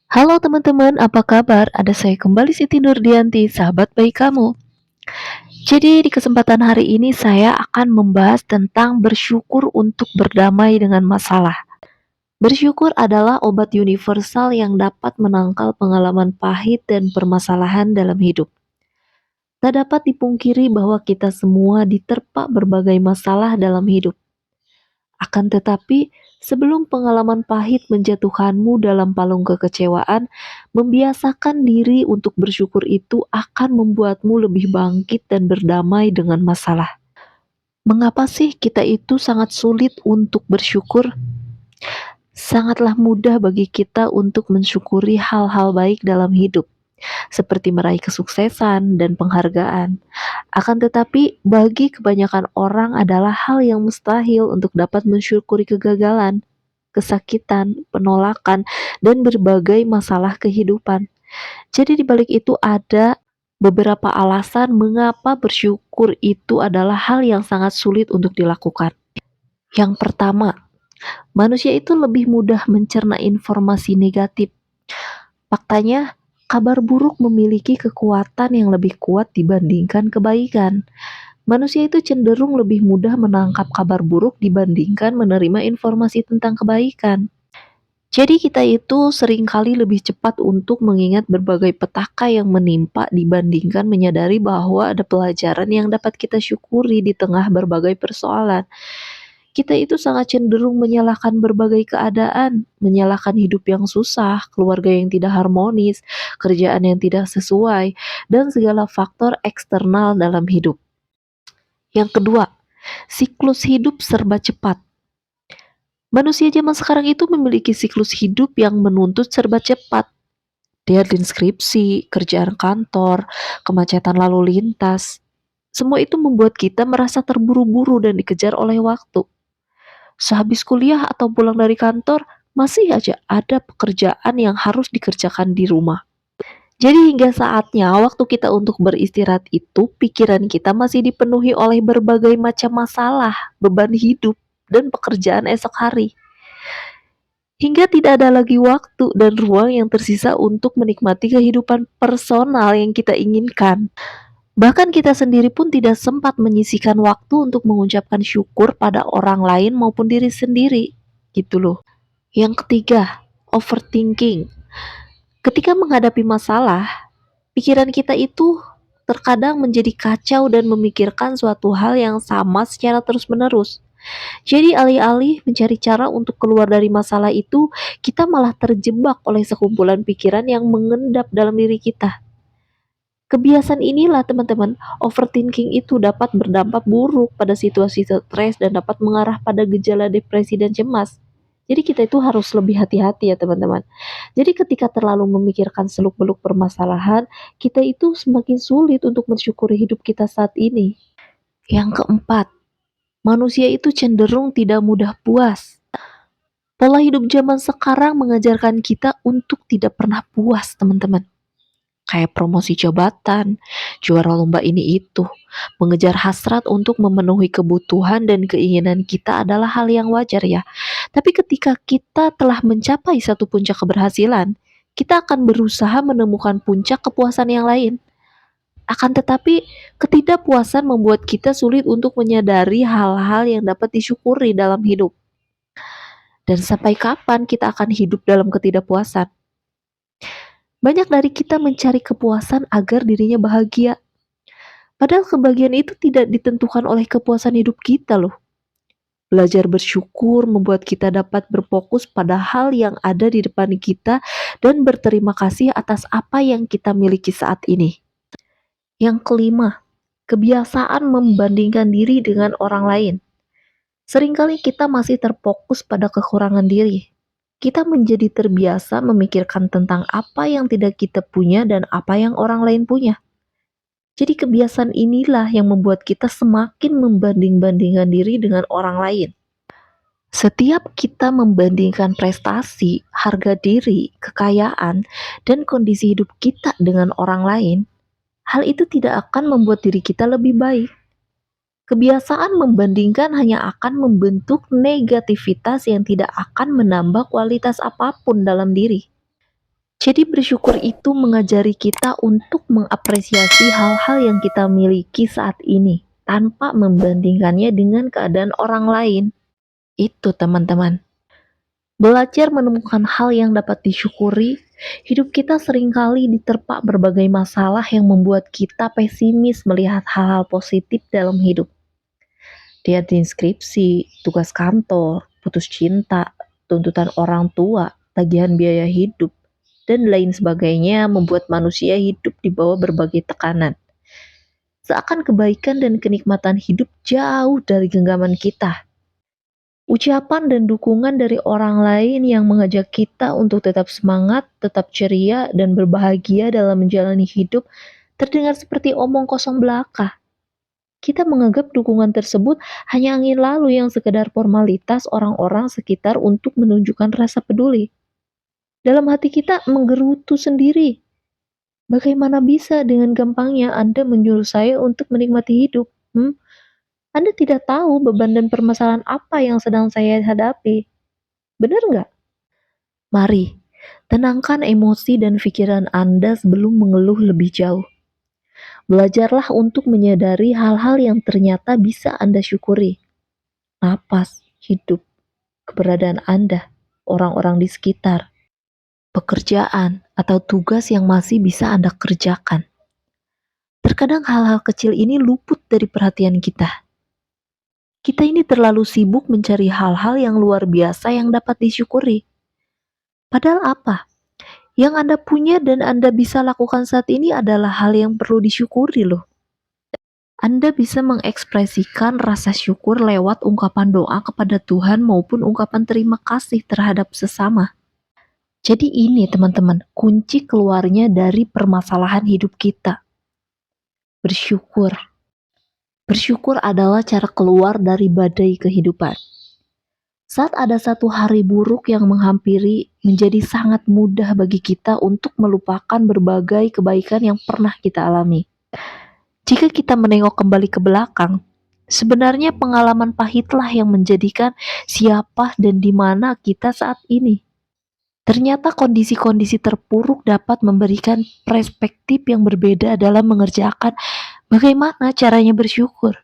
Halo teman-teman, apa kabar? Ada saya kembali Siti Nurdianti, sahabat baik kamu. Jadi di kesempatan hari ini saya akan membahas tentang bersyukur untuk berdamai dengan masalah. Bersyukur adalah obat universal yang dapat menangkal pengalaman pahit dan permasalahan dalam hidup. Tak dapat dipungkiri bahwa kita semua diterpa berbagai masalah dalam hidup. Akan tetapi, sebelum pengalaman pahit menjatuhkanmu dalam palung kekecewaan, membiasakan diri untuk bersyukur itu akan membuatmu lebih bangkit dan berdamai dengan masalah. Mengapa sih kita itu sangat sulit untuk bersyukur? Sangatlah mudah bagi kita untuk mensyukuri hal-hal baik dalam hidup, seperti meraih kesuksesan dan penghargaan. Akan tetapi, bagi kebanyakan orang adalah hal yang mustahil untuk dapat mensyukuri kegagalan, kesakitan, penolakan, dan berbagai masalah kehidupan. Jadi di balik itu ada beberapa alasan mengapa bersyukur itu adalah hal yang sangat sulit untuk dilakukan. Yang pertama, manusia itu lebih mudah mencerna informasi negatif. Faktanya, kabar buruk memiliki kekuatan yang lebih kuat dibandingkan kebaikan. Manusia itu cenderung lebih mudah menangkap kabar buruk dibandingkan menerima informasi tentang kebaikan. Jadi kita itu seringkali lebih cepat untuk mengingat berbagai petaka yang menimpa dibandingkan menyadari bahwa ada pelajaran yang dapat kita syukuri di tengah berbagai persoalan. Kita itu sangat cenderung menyalahkan berbagai keadaan, menyalahkan hidup yang susah, keluarga yang tidak harmonis, kerjaan yang tidak sesuai, dan segala faktor eksternal dalam hidup. Yang kedua, siklus hidup serba cepat. Manusia zaman sekarang itu memiliki siklus hidup yang menuntut serba cepat. Deadline skripsi, kerjaan kantor, kemacetan lalu lintas. Semua itu membuat kita merasa terburu-buru dan dikejar oleh waktu. Sehabis kuliah atau pulang dari kantor, masih aja ada pekerjaan yang harus dikerjakan di rumah. Jadi hingga saatnya waktu kita untuk beristirahat itu, pikiran kita masih dipenuhi oleh berbagai macam masalah, beban hidup, dan pekerjaan esok hari. Hingga tidak ada lagi waktu dan ruang yang tersisa untuk menikmati kehidupan personal yang kita inginkan. Bahkan kita sendiri pun tidak sempat menyisihkan waktu untuk mengucapkan syukur pada orang lain maupun diri sendiri. Gitu loh. Yang ketiga, overthinking. Ketika menghadapi masalah, pikiran kita itu terkadang menjadi kacau dan memikirkan suatu hal yang sama secara terus-menerus. Jadi alih-alih mencari cara untuk keluar dari masalah itu, kita malah terjebak oleh sekumpulan pikiran yang mengendap dalam diri kita. Kebiasaan inilah teman-teman, overthinking itu dapat berdampak buruk pada situasi stres dan dapat mengarah pada gejala depresi dan cemas. Jadi kita itu harus lebih hati-hati ya teman-teman. Jadi ketika terlalu memikirkan seluk-beluk permasalahan, kita itu semakin sulit untuk mensyukuri hidup kita saat ini. Yang keempat, manusia itu cenderung tidak mudah puas. Pola hidup zaman sekarang mengajarkan kita untuk tidak pernah puas teman-teman. Kayak promosi jabatan, juara lomba ini itu. Mengejar hasrat untuk memenuhi kebutuhan dan keinginan kita adalah hal yang wajar ya. Tapi ketika kita telah mencapai satu puncak keberhasilan, kita akan berusaha menemukan puncak kepuasan yang lain. Akan tetapi, ketidakpuasan membuat kita sulit untuk menyadari hal-hal yang dapat disyukuri dalam hidup. Dan sampai kapan kita akan hidup dalam ketidakpuasan? Banyak dari kita mencari kepuasan agar dirinya bahagia. Padahal kebahagiaan itu tidak ditentukan oleh kepuasan hidup kita loh. Belajar bersyukur membuat kita dapat berfokus pada hal yang ada di depan kita dan berterima kasih atas apa yang kita miliki saat ini. Yang kelima, kebiasaan membandingkan diri dengan orang lain. Seringkali kita masih terfokus pada kekurangan diri. Kita menjadi terbiasa memikirkan tentang apa yang tidak kita punya dan apa yang orang lain punya. Jadi kebiasaan inilah yang membuat kita semakin membanding-bandingkan diri dengan orang lain. Setiap kita membandingkan prestasi, harga diri, kekayaan, dan kondisi hidup kita dengan orang lain, hal itu tidak akan membuat diri kita lebih baik. Kebiasaan membandingkan hanya akan membentuk negativitas yang tidak akan menambah kualitas apapun dalam diri. Jadi bersyukur itu mengajari kita untuk mengapresiasi hal-hal yang kita miliki saat ini tanpa membandingkannya dengan keadaan orang lain. Itu teman-teman. Belajar menemukan hal yang dapat disyukuri, hidup kita seringkali diterpa berbagai masalah yang membuat kita pesimis melihat hal-hal positif dalam hidup. Deadline skripsi, tugas kantor, putus cinta, tuntutan orang tua, tagihan biaya hidup, dan lain sebagainya membuat manusia hidup di bawah berbagai tekanan. Seakan kebaikan dan kenikmatan hidup jauh dari genggaman kita. Ucapan dan dukungan dari orang lain yang mengajak kita untuk tetap semangat, tetap ceria, dan berbahagia dalam menjalani hidup terdengar seperti omong kosong belaka. Kita menganggap dukungan tersebut hanya angin lalu yang sekedar formalitas orang-orang sekitar untuk menunjukkan rasa peduli. Dalam hati kita menggerutu sendiri. Bagaimana bisa dengan gampangnya Anda menyuruh saya untuk menikmati hidup? Anda tidak tahu beban dan permasalahan apa yang sedang saya hadapi. Benar nggak? Mari, tenangkan emosi dan pikiran Anda sebelum mengeluh lebih jauh. Belajarlah untuk menyadari hal-hal yang ternyata bisa Anda syukuri. Napas, hidup, keberadaan Anda, orang-orang di sekitar, pekerjaan, atau tugas yang masih bisa Anda kerjakan. Terkadang hal-hal kecil ini luput dari perhatian kita. Kita ini terlalu sibuk mencari hal-hal yang luar biasa yang dapat disyukuri. Padahal apa? Yang Anda punya dan Anda bisa lakukan saat ini adalah hal yang perlu disyukuri loh. Anda bisa mengekspresikan rasa syukur lewat ungkapan doa kepada Tuhan maupun ungkapan terima kasih terhadap sesama. Jadi ini teman-teman, kunci keluarnya dari permasalahan hidup kita. Bersyukur. Bersyukur adalah cara keluar dari badai kehidupan. Saat ada satu hari buruk yang menghampiri, menjadi sangat mudah bagi kita untuk melupakan berbagai kebaikan yang pernah kita alami. Jika kita menengok kembali ke belakang, sebenarnya pengalaman pahitlah yang menjadikan siapa dan di mana kita saat ini. Ternyata kondisi-kondisi terpuruk dapat memberikan perspektif yang berbeda dalam mengerjakan bagaimana caranya bersyukur.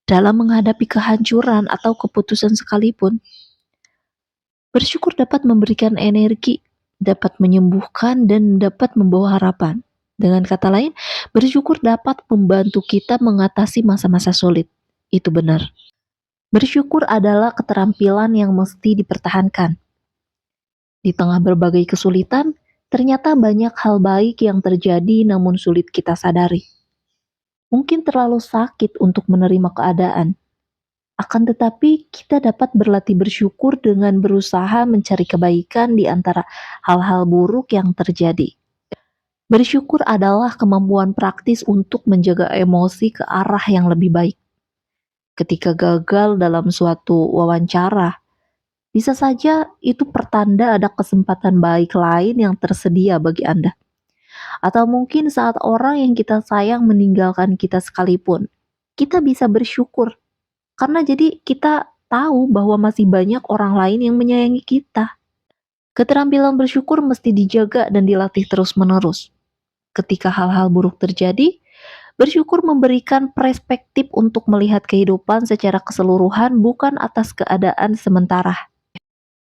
Dalam menghadapi kehancuran atau keputusan sekalipun, bersyukur dapat memberikan energi, dapat menyembuhkan, dan dapat membawa harapan. Dengan kata lain, bersyukur dapat membantu kita mengatasi masa-masa sulit. Itu benar. Bersyukur adalah keterampilan yang mesti dipertahankan. Di tengah berbagai kesulitan, ternyata banyak hal baik yang terjadi namun sulit kita sadari. Mungkin terlalu sakit untuk menerima keadaan. Akan tetapi, kita dapat berlatih bersyukur dengan berusaha mencari kebaikan di antara hal-hal buruk yang terjadi. Bersyukur adalah kemampuan praktis untuk menjaga emosi ke arah yang lebih baik. Ketika gagal dalam suatu wawancara, bisa saja itu pertanda ada kesempatan baik lain yang tersedia bagi Anda. Atau mungkin saat orang yang kita sayang meninggalkan kita sekalipun, kita bisa bersyukur. Karena jadi kita tahu bahwa masih banyak orang lain yang menyayangi kita. Keterampilan bersyukur mesti dijaga dan dilatih terus-menerus. Ketika hal-hal buruk terjadi, bersyukur memberikan perspektif untuk melihat kehidupan secara keseluruhan bukan atas keadaan sementara.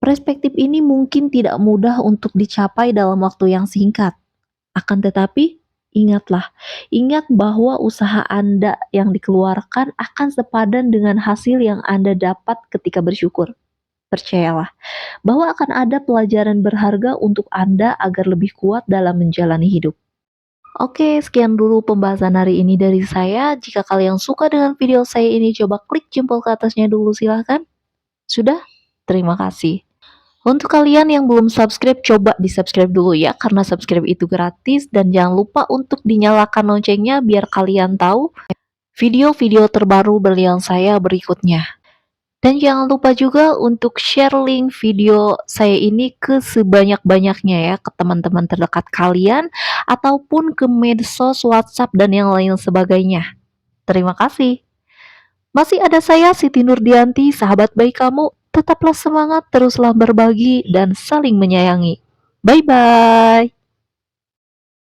Perspektif ini mungkin tidak mudah untuk dicapai dalam waktu yang singkat. Akan tetapi, ingat bahwa usaha Anda yang dikeluarkan akan sepadan dengan hasil yang Anda dapat ketika bersyukur. Percayalah, bahwa akan ada pelajaran berharga untuk Anda agar lebih kuat dalam menjalani hidup. Oke, sekian dulu pembahasan hari ini dari saya. Jika kalian suka dengan video saya ini, coba klik jempol ke atasnya dulu silahkan. Sudah? Terima kasih. Untuk kalian yang belum subscribe, coba di-subscribe dulu ya, karena subscribe itu gratis. Dan jangan lupa untuk dinyalakan loncengnya biar kalian tahu video-video terbaru berlian saya berikutnya. Dan jangan lupa juga untuk share link video saya ini ke sebanyak-banyaknya ya, ke teman-teman terdekat kalian, ataupun ke medsos, WhatsApp, dan yang lain sebagainya. Terima kasih. Masih ada saya, Siti Nurdianti, sahabat baik kamu. Tetaplah semangat, teruslah berbagi, dan saling menyayangi. Bye-bye.